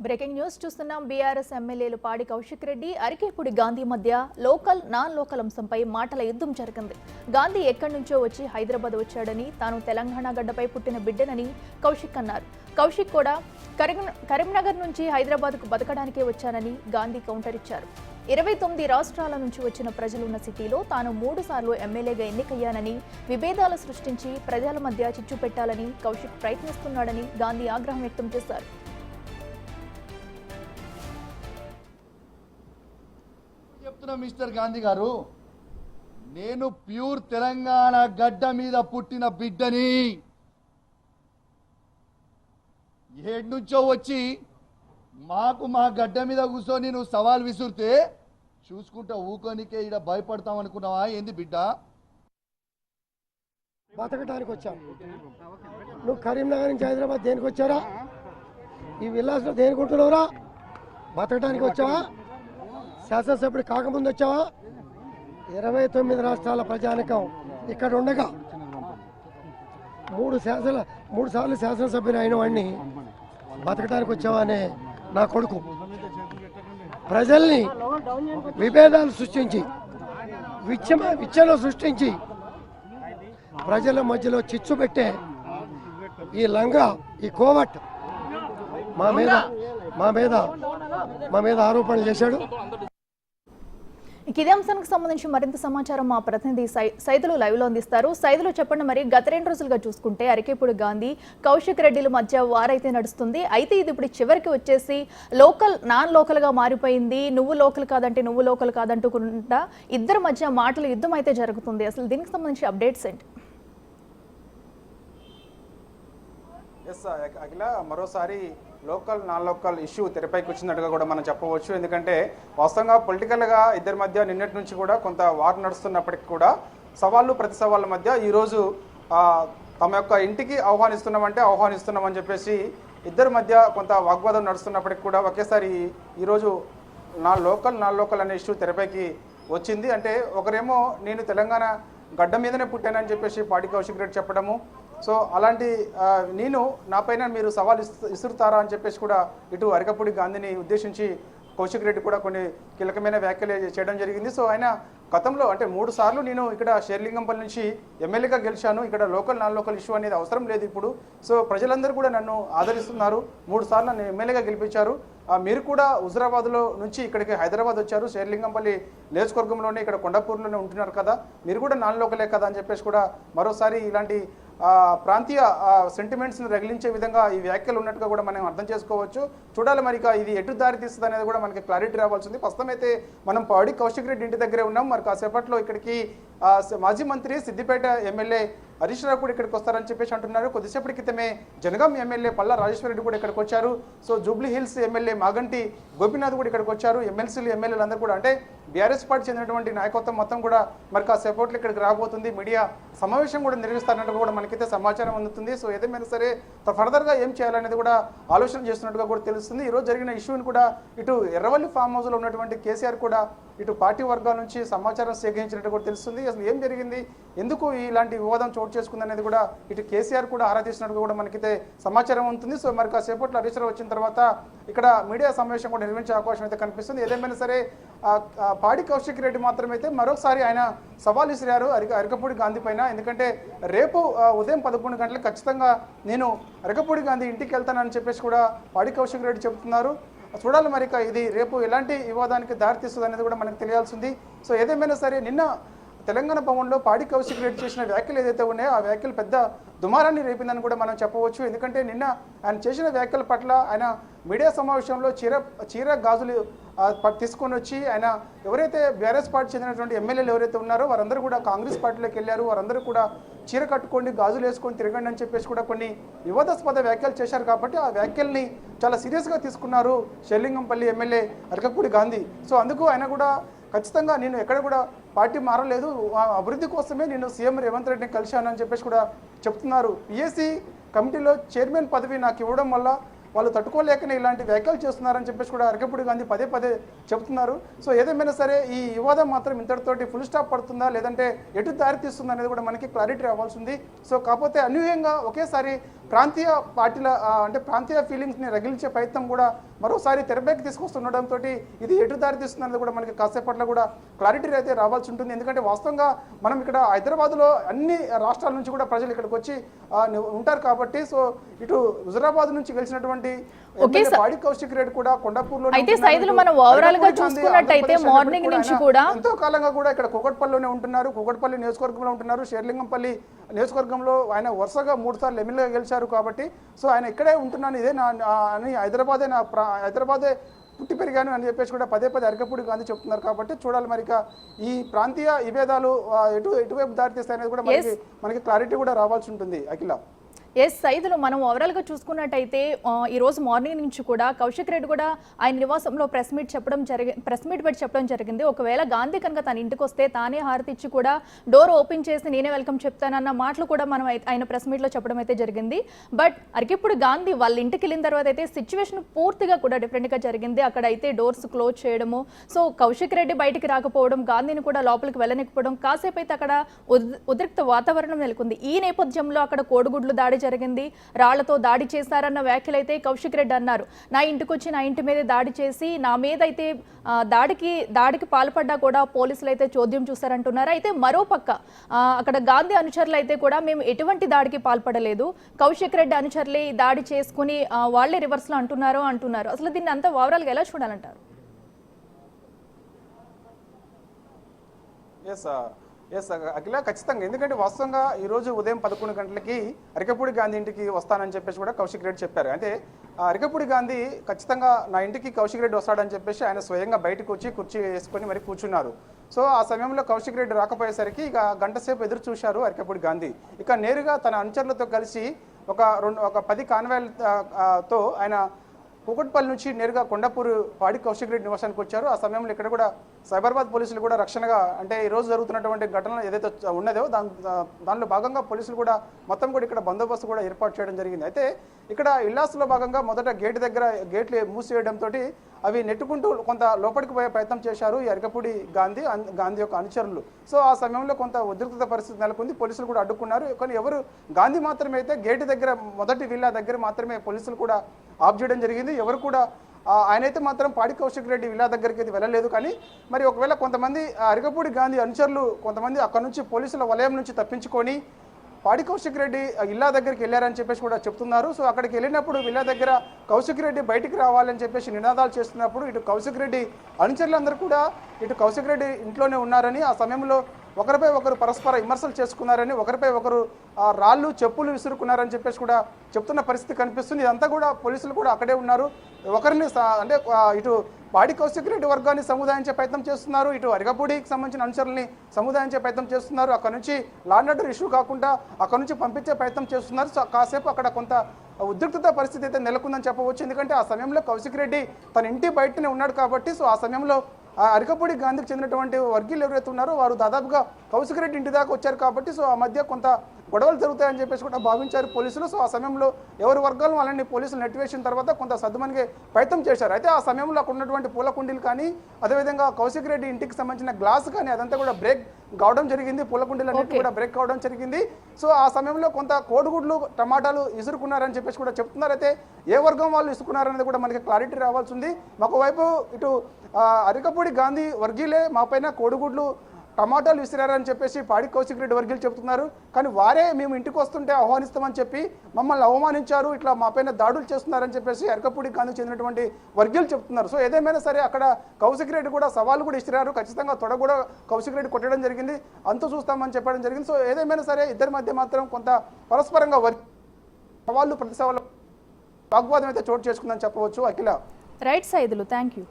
Breaking news చూస్తున్నాం. BRS ఎమ్మెల్యేలు పాడి కౌశిక్ రెడ్డి, అరికేపూడి గాంధీ మధ్య లోకల్ నాన్ లోకల్ అంశంపై మాటల యుద్ధం జరిగింది. గాంధీ ఎక్కడి నుంచో వచ్చి హైదరాబాద్ వచ్చాడని, తాను తెలంగాణ గడ్డపై పుట్టిన బిడ్డనని కౌశిక్ అన్నారు. కౌశిక్ కూడా కరీంనగర్ నుంచి హైదరాబాద్కు బతకడానికే వచ్చానని గాంధీ కౌంటర్ ఇచ్చారు. 29 రాష్ట్రాల నుంచి వచ్చిన ప్రజలున్న సిటీలో తాను 3 సార్లు ఎమ్మెల్యేగా ఎన్నికయ్యానని, విభేదాలు సృష్టించి ప్రజల మధ్య చిచ్చు పెట్టాలని కౌశిక్ ప్రయత్నిస్తున్నాడని గాంధీ ఆగ్రహం వ్యక్తం చేశారు. చెప్తున్నా మిస్టర్ గాంధీ గారు, నేను ప్యూర్ తెలంగాణ గడ్డ మీద పుట్టిన బిడ్డని. ఏడు నుంచో వచ్చి మా గడ్డ మీద కూర్చొని నువ్వు సవాల్ విసురితే చూసుకుంటా ఊకోనికే ఇక్కడ భయపడతాం అనుకున్నావా ఏంది బిడ్డ? బతకడానికి వచ్చావు నువ్వు. కరీంనగర్ నుంచి హైదరాబాద్ దేనికి వచ్చారా? ఈ విల్లాస్లో దేనికి ఉంటున్నావురా? బతకడానికి వచ్చావా? శాసనసభ్యుడు కాకముందు వచ్చావా? 29 రాష్ట్రాల ప్రజానికం ఇక్కడ ఉండగా 3 సార్లు శాసనసభ్యుని అయిన వాడిని బతకడానికి వచ్చావా అనే నా కొడుకు ప్రజల్ని విభేదాలు సృష్టించి విచ్చలు సృష్టించి ప్రజల మధ్యలో చిచ్చు పెట్టే ఈ లంగా, ఈ కోవట్ మా మీద ఆరోపణలు చేశాడు. ఇదే అంశానికి సంబంధించి మరింత సమాచారం మా ప్రతినిధి సైదులు లైవ్ లో అందిస్తారు. సైదులు చెప్పండి, మరి గత 2 రోజులుగా చూసుకుంటే అరికేపూడి గాంధీ, కౌశిక్ రెడ్డిల మధ్య వారైతే నడుస్తుంది. అయితే ఇది ఇప్పుడు చివరికి వచ్చేసి లోకల్ నాన్ లోకల్ గా మారిపోయింది. నువ్వు లోకల్ కాదంటే నువ్వు లోకల్ కాదంటుకుంటా ఇద్దరి మధ్య మాటల యుద్ధం అయితే జరుగుతుంది. అసలు దీనికి సంబంధించి అప్డేట్స్ ఏంటి? అఖిల, మరోసారి లోకల్ నాన్ లోకల్ ఇష్యూ తెరపైకి వచ్చినట్టుగా కూడా మనం చెప్పవచ్చు. ఎందుకంటే వాస్తవంగా పొలిటికల్గా ఇద్దరి మధ్య నిన్నటి నుంచి కూడా కొంత వార్ నడుస్తున్నప్పటికీ కూడా సవాళ్ళు ప్రతి సవాళ్ళ మధ్య ఈరోజు తమ యొక్క ఇంటికి ఆహ్వానిస్తున్నామని చెప్పేసి ఇద్దరి మధ్య కొంత వాగ్వాదం నడుస్తున్నప్పటికీ కూడా ఒకేసారి ఈరోజు నాన్ లోకల్ అనే ఇష్యూ తెరపైకి వచ్చింది. అంటే ఒకరేమో నేను తెలంగాణ గడ్డ మీదనే పుట్టానని చెప్పేసి పాడి కౌశిక్ రెడ్డి చెప్పడము, సో అలాంటి నేను నాపైన మీరు సవాల్ ఇసురుతారా అని చెప్పేసి కూడా ఇటు అరికపూడి గాంధీని ఉద్దేశించి కౌశిక్ రెడ్డి కూడా కొన్ని కీలకమైన వ్యాఖ్యలు చేయడం జరిగింది. సో ఆయన గతంలో అంటే 3 సార్లు నేను ఇక్కడ షేర్లింగంపల్లి నుంచి ఎమ్మెల్యేగా గెలిచాను, ఇక్కడ లోకల్ నాన్ లోకల్ ఇష్యూ అనేది అవసరం లేదు ఇప్పుడు. సో ప్రజలందరూ కూడా నన్ను ఆదరిస్తున్నారు, 3 సార్లు నన్ను ఎమ్మెల్యేగా గెలిపించారు. మీరు కూడా హుజరాబాద్లో నుంచి ఇక్కడికి హైదరాబాద్ వచ్చారు, షేర్లింగంపల్లి నియోజకవర్గంలోనే ఇక్కడ కొండాపూర్లోనే ఉంటున్నారు కదా, మీరు కూడా నాన్ లోకలే కదా అని చెప్పేసి కూడా మరోసారి ఇలాంటి ప్రాంతీయ సెంటిమెంట్స్ని రగిలించే విధంగా ఈ వ్యాఖ్యలు ఉన్నట్టుగా కూడా మనం అర్థం చేసుకోవచ్చు. చూడాలి మరి ఇది ఎటు దారి తీస్తుంది అనేది కూడా మనకి క్లారిటీ రావాల్సింది. ప్రస్తుతం అయితే మనం పాడి కౌశిక్ రెడ్డి ఇంటి దగ్గరే ఉన్నాం. మరి కాసేపట్లో ఇక్కడికి మాజీ మంత్రి సిద్దిపేట ఎమ్మెల్యే హరీష్ రావు కూడా ఇక్కడికి వస్తారని చెప్పేసి అంటున్నారు. కొద్దిసేపటి క్రితమే జనగాం ఎమ్మెల్యే పల్లా రాజేశ్వర రెడ్డి కూడా ఇక్కడికి వచ్చారు. So Jubilee hills MLA Maganti Gopinath కూడా ఇక్కడికి వచ్చారు. ఎమ్మెల్యేలు అందరూ కూడా అంటే బీఆర్ఎస్ పార్టీ చెందినటువంటి నాయకత్వం మొత్తం కూడా మరి కాసేపట్లో ఇక్కడికి రాబోతుంది. మీడియా సమావేశం కూడా నిర్వహిస్తారన్నట్టు కూడా మనకైతే సమాచారం అందుతుంది. సో ఏదేమైనా సరే ఫర్దర్గా ఏం చేయాలనేది కూడా ఆలోచన చేస్తున్నట్టుగా కూడా తెలుస్తుంది. ఈరోజు జరిగిన ఇష్యూని కూడా ఇటు ఎర్రవల్లి ఫామ్ హౌస్లో ఉన్నటువంటి కేసీఆర్ కూడా ఇటు పార్టీ వర్గాల నుంచి సమాచారం సేకరించినట్టు కూడా తెలుస్తుంది. అసలు ఏం జరిగింది, ఎందుకు ఇలాంటి వివాదం చోటు చేసుకుంది అనేది కూడా ఇటు కేసీఆర్ కూడా ఆరాధిస్తున్నట్టు కూడా మనకైతే సమాచారం ఉంటుంది. సో మరి కాసేపట్లో హరీష్ రావు వచ్చిన తర్వాత ఇక్కడ మీడియా సమావేశం కూడా నిర్వహించే అవకాశం అయితే కనిపిస్తుంది. ఏదేమైనా సరే పాడి కౌశిక్ రెడ్డి మాత్రమైతే మరొకసారి ఆయన సవాల్ విసిరారు అరికపూడి గాంధీ పైన. ఎందుకంటే రేపు ఉదయం 11 గంటలకు ఖచ్చితంగా నేను అరికపూడి గాంధీ ఇంటికి వెళ్తానని చెప్పేసి కూడా పాడి కౌశిక్ రెడ్డి చెబుతున్నారు. చూడాలి మరి ఇది రేపు ఎలాంటి వివాదానికి దారితీస్తుంది అనేది కూడా మనకు తెలియాల్సింది. సో ఏదేమైనా సరే నిన్న తెలంగాణ భవన్లో పాడి కౌశిక్ రెడ్డి చేసిన వ్యాఖ్యలు ఏదైతే ఉన్నాయో ఆ వ్యాఖ్యలు పెద్ద దుమారాన్ని రేపిందని కూడా మనం చెప్పవచ్చు. ఎందుకంటే నిన్న ఆయన చేసిన వ్యాఖ్యల పట్ల ఆయన మీడియా సమావేశంలో చీర గాజులు తీసుకొని వచ్చి ఆయన ఎవరైతే బీఆర్ఎస్ పార్టీ చెందినటువంటి ఎమ్మెల్యేలు ఎవరైతే ఉన్నారో వారందరూ కూడా కాంగ్రెస్ పార్టీలోకి వెళ్ళారు, వారందరూ కూడా చీర కట్టుకోండి, గాజులు వేసుకొని తిరగండి అని చెప్పేసి కూడా కొన్ని వివాదాస్పద వ్యాఖ్యలు చేశారు. కాబట్టి ఆ వ్యాఖ్యల్ని చాలా సీరియస్గా తీసుకున్నారు షేర్లింగంపల్లి ఎమ్మెల్యే అరికపూడి గాంధీ. సో అందుకు ఆయన కూడా ఖచ్చితంగా నేను ఎక్కడ కూడా పార్టీ మారలేదు, అభివృద్ధి కోసమే నేను సీఎం రేవంత్ రెడ్డిని కలిశానని చెప్పేసి కూడా చెప్తున్నారు. పిఎస్సి కమిటీలో చైర్మన్ పదవి నాకు ఇవ్వడం వల్ల వాళ్ళు తట్టుకోలేకనే ఇలాంటి వ్యాఖ్యలు చేస్తున్నారని చెప్పేసి కూడా అరికపూడి గాంధీ పదే చెప్తున్నారు. సో ఏదేమైనా సరే ఈ వివాదం మాత్రం ఇంతటితోటి ఫుల్ స్టాప్ పడుతుందా లేదంటే ఎటు దారి తీస్తుందా అనేది కూడా మనకి క్లారిటీ రావాల్సింది. సో కాకపోతే అన్యూయంగా ఒకేసారి ప్రాంతీయ పార్టీల అంటే ప్రాంతీయ ఫీలింగ్స్ని రగిలించే ప్రయత్నం కూడా మరోసారి తెరపైకి తీసుకొస్తుండడంతో ఇది ఎటు దారి తీస్తుందనేది కూడా మనకి కాసేపట్లో కూడా క్లారిటీ అయితే రావాల్సి ఉంటుంది. ఎందుకంటే వాస్తవంగా మనం ఇక్కడ హైదరాబాద్లో అన్ని రాష్ట్రాల నుంచి కూడా ప్రజలు ఇక్కడికి వచ్చి ఉంటారు కాబట్టి సో ఇటు హుజురాబాద్ నుంచి గెలిచినటువంటి పాడి కౌశిక్ రెడ్డి కూడా కొండాపూర్లో అయితే సైదులు మనం ఓవరాల్ గా చూసుకున్నట్టయితే మార్నింగ్ నుంచి కూడా ఎంతో కాలంగా కూడా ఇక్కడ కూకట్పల్లిలోనే ఉంటున్నారు. కూకట్పల్లి నియోజకవర్గంలో ఉంటున్నారు. షేర్లింగంపల్లి నియోజకవర్గంలో ఆయన వరుసగా 3 సార్లు ఎమ్మెల్యేగా గెలిచారు కాబట్టి సో ఆయన ఇక్కడే ఉంటున్నాను, ఇదే నా అని హైదరాబాదే పుట్టి పెరిగాను అని చెప్పేసి కూడా పదే అరకపూడి గాంధీ చెప్తున్నారు. కాబట్టి చూడాలి మరి ఈ ప్రాంతీయ విభేదాలు ఎటువైపు దారితీస్తాయి అనేది కూడా మనకి క్లారిటీ కూడా రావాల్సి ఉంటుంది. అఖిల ఎస్ సైదులు మనం ఓవరాల్గా చూసుకున్నట్టయితే ఈ రోజు మార్నింగ్ నుంచి కూడా కౌశిక్ రెడ్డి కూడా ఆయన నివాసంలో ప్రెస్ మీట్ పెట్టి చెప్పడం జరిగింది. ఒకవేళ గాంధీ కనుక తన ఇంటికి వస్తే తానే హారతి ఇచ్చి కూడా డోర్ ఓపెన్ చేసి నేనే వెల్కమ్ చెప్తానన్న మాటలు కూడా మనం ఆయన ప్రెస్ మీట్లో చెప్పడం అయితే జరిగింది. బట్ అరికిప్పుడు గాంధీ వాళ్ళ ఇంటికి వెళ్ళిన తర్వాత అయితే సిచ్యువేషన్ పూర్తిగా కూడా డిఫరెంట్గా జరిగింది. అక్కడ అయితే డోర్స్ క్లోజ్ చేయడము, సో కౌశిక్ రెడ్డి బయటికి రాకపోవడం, గాంధీని కూడా లోపలికి వెళ్ళనికపోవడం, కాసేపు అయితే అక్కడ ఉద్రిక్త వాతావరణం నెలకొంది. ఈ నేపథ్యంలో అక్కడ కోడిగుడ్లు దాడి జరిగింది, రాళ్లతో దాడి చేశారన్న వ్యాఖ్యలు అయితే కౌశిక్ రెడ్డి అన్నారు. నా ఇంటికి వచ్చి నా ఇంటి మీద దాడి చేసి నా మీద అయితే దాడికి పాల్పడ్డా కూడా పోలీసులు అయితే చోద్యం చూస్తారంటున్నారు. అయితే మరోపక్క అక్కడ గాంధీ అనుచరులు అయితే కూడా మేము ఎటువంటి దాడికి పాల్పడలేదు, కౌశిక్ రెడ్డి అనుచరులే దాడి చేసుకుని వాళ్లే రివర్స్ లో అంటున్నారు. అసలు దీన్ని అంతా ఓవరాల్ గా ఎలా చూడాలంటారు? అఖిల ఖచ్చితంగా, ఎందుకంటే వాస్తవంగా ఈరోజు ఉదయం 11 గంటలకి అరికపూడి గాంధీ ఇంటికి వస్తానని చెప్పేసి కూడా కౌశిక్ రెడ్డి చెప్పారు. అంటే అరికపూడి గాంధీ ఖచ్చితంగా నా ఇంటికి కౌశిక్ రెడ్డి వస్తాడని చెప్పేసి ఆయన స్వయంగా బయటకు వచ్చి కుర్చీ వేసుకొని మరి కూర్చున్నారు. సో ఆ సమయంలో కౌశిక్ రెడ్డి రాకపోయేసరికి ఇక గంట సేపు ఎదురు చూశారు అరికపూడి గాంధీ. ఇక నేరుగా తన అనుచరులతో కలిసి ఒక 10 కాన్వాయ్లతో ఆయన కూకట్పల్లి నుంచి నేరుగా కొండాపూర్ పాడి కౌశిక్ రెడ్డి నివాసానికి వచ్చారు. ఆ సమయంలో ఇక్కడ కూడా సైబరాబాద్ పోలీసులు కూడా రక్షణగా, అంటే ఈ రోజు జరుగుతున్నటువంటి ఘటన ఏదైతే ఉన్నదో దానిలో భాగంగా పోలీసులు కూడా మొత్తం కూడా ఇక్కడ బందోబస్తు కూడా ఏర్పాటు చేయడం జరిగింది. అయితే ఇక్కడ ఇల్లాస్లో భాగంగా మొదట గేట్లు మూసివేయడంతో అవి నెట్టుకుంటూ కొంత లోపలికి పోయే ప్రయత్నం చేశారు ఈ అరికపూడి గాంధీ యొక్క అనుచరులు. సో ఆ సమయంలో కొంత ఉద్రిక్తత పరిస్థితి నెలకొంది, పోలీసులు కూడా అడ్డుకున్నారు. కానీ ఎవరు గాంధీ మాత్రమే అయితే గేటు దగ్గర మొదటి విల్లా దగ్గర మాత్రమే పోలీసులు కూడా ఆఫ్ చేయడం జరిగింది. ఎవరు కూడా ఆయనైతే మాత్రం పాడి కౌశిక్ రెడ్డి విల్లా దగ్గరికి అయితే వెళ్ళలేదు. కానీ మరి ఒకవేళ కొంతమంది అరికపూడి గాంధీ అనుచరులు కొంతమంది అక్కడ నుంచి పోలీసుల వలయం నుంచి తప్పించుకొని పాడి కౌశిక్ రెడ్డి ఇల్లా దగ్గరికి వెళ్ళారని చెప్పేసి కూడా చెప్తున్నారు. సో అక్కడికి వెళ్ళినప్పుడు విల్లా దగ్గర కౌశిక్ రెడ్డి బయటికి రావాలని చెప్పేసి నినాదాలు చేస్తున్నప్పుడు ఇటు కౌశిక్ రెడ్డి అనుచరులందరూ కూడా ఇటు కౌశిక్ రెడ్డి ఇంట్లోనే ఉన్నారని, ఆ సమయంలో ఒకరిపై ఒకరు పరస్పర విమర్శలు చేసుకున్నారని, ఒకరిపై ఒకరు రాళ్ళు చెప్పులు విసురుకున్నారని చెప్పేసి కూడా చెప్తున్న పరిస్థితి కనిపిస్తుంది. ఇదంతా కూడా పోలీసులు కూడా అక్కడే ఉన్నారు. ఒకరిని అంటే ఇటు పాడి కౌశిక్ రెడ్డి వర్గాన్ని సముదాయించే ప్రయత్నం చేస్తున్నారు, ఇటు అరికపూడికి సంబంధించిన అనుచరుల్ని సముదాయించే ప్రయత్నం చేస్తున్నారు. అక్కడ నుంచి లా అండ్ ఆర్డర్ ఇష్యూ కాకుండా అక్కడ నుంచి పంపించే ప్రయత్నం చేస్తున్నారు. సో కాసేపు అక్కడ కొంత ఉద్రిక్తత పరిస్థితి అయితే నెలకొందని చెప్పవచ్చు. ఎందుకంటే ఆ సమయంలో కౌశిక్ రెడ్డి తన ఇంటి బయటనే ఉన్నాడు కాబట్టి సో ఆ సమయంలో అరికపూడి గాంధీకి చెందినటువంటి వర్గీయులు ఎవరైతే ఉన్నారో వారు దాదాపుగా కౌశిక్ రెడ్డి ఇంటి దాకా వచ్చారు కాబట్టి సో ఆ మధ్య కొంత గొడవలు జరుగుతాయని చెప్పేసి కూడా భావించారు పోలీసులు. సో ఆ సమయంలో ఎవరి వర్గాలను వాళ్ళని పోలీసులు నెట్టివేసిన తర్వాత కొంత సద్దుమనిగే ప్రయత్నం చేశారు. అయితే ఆ సమయంలో అక్కడ ఉన్నటువంటి పూల కుండీలు కానీ అదేవిధంగా కౌశిక్ రెడ్డి ఇంటికి సంబంధించిన గ్లాస్ కానీ అదంతా కూడా బ్రేక్ కావడం జరిగింది, పూల కుండీలన్నింటి కూడా బ్రేక్ కావడం జరిగింది. సో ఆ సమయంలో కొంత కోడిగుడ్లు టమాటాలు ఇసురుకున్నారని చెప్పేసి కూడా చెప్తున్నారు. అయితే ఏ వర్గం వాళ్ళు ఇసుకున్నారనేది కూడా మనకి క్లారిటీ రావాల్సి ఉంది. ఒకవైపు ఇటు అరికపూడి గాంధీ వర్గీయులే మా పైన కోడిగుడ్లు టమాటాలు విసిరారని చెప్పేసి పాడి కౌశిక్ రెడ్డి వర్గీయులు చెప్తున్నారు. కానీ వారే మేము ఇంటికి వస్తుంటే ఆహ్వానిస్తామని చెప్పి మమ్మల్ని అవమానించారు, ఇట్లా మా పైన దాడులు చేస్తున్నారని చెప్పేసి అరికపూడి గాంధీకి చెందినటువంటి వర్గీయులు చెప్తున్నారు. సో ఏదేమైనా సరే అక్కడ కౌశిక్ రెడ్డి కూడా సవాళ్ళు కూడా ఇచ్చిరారు, ఖచ్చితంగా తొడ కూడా కౌశిక్ రెడ్డి కొట్టడం జరిగింది, అంతు చూస్తామని చెప్పడం జరిగింది. సో ఏదేమైనా సరే ఇద్దరి మధ్య మాత్రం కొంత పరస్పరంగా సవాళ్ళు ప్రతి సవాళ్ళు వాగ్వాదం అయితే చోటు చేసుకుందని చెప్పవచ్చు. Akhila right Saidulu, thank you.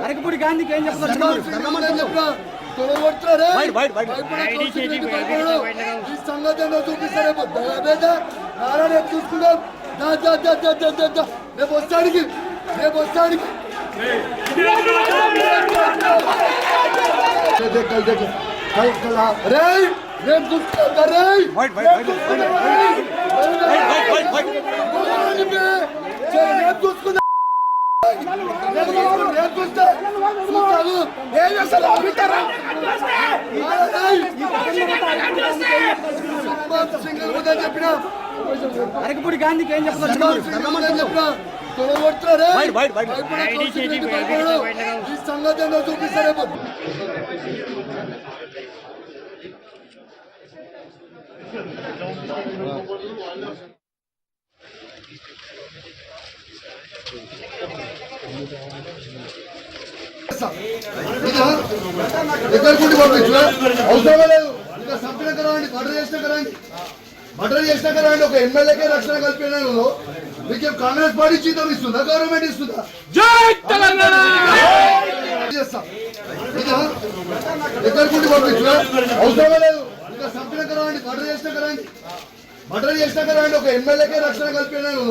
Arekapudi గాంధీకి ఏం చెప్తున్నారు? ఈ సంగతి చూపిస్తారే చూసుకుందాం. రేపు వస్తాడికి నేను చూసుకుంటా అరకపూడి గాంధీకి ఏం చెప్తున్నారు ఈ సంగతి ఏందో చూపిస్తారేమో. ఎక్కడికి పంపించు అవసరం లేదు. ఇంకా సంపిన కరాండి మర్డర్ చేసినా కరాండి ఒక ఎమ్మెల్యేకే రక్షణ కల్పినాను. మీకు కాంగ్రెస్ పార్టీ జీతం ఇస్తుందా, గవర్నమెంట్ ఇస్తుందా? ఎక్కడికి పంపించు అవసరం లేదు. ఇంకా సంపిన కరాండి మర్డర్ చేసినా కరాండి ఒక ఎమ్మెల్యేకే రక్షణ కల్పినాను.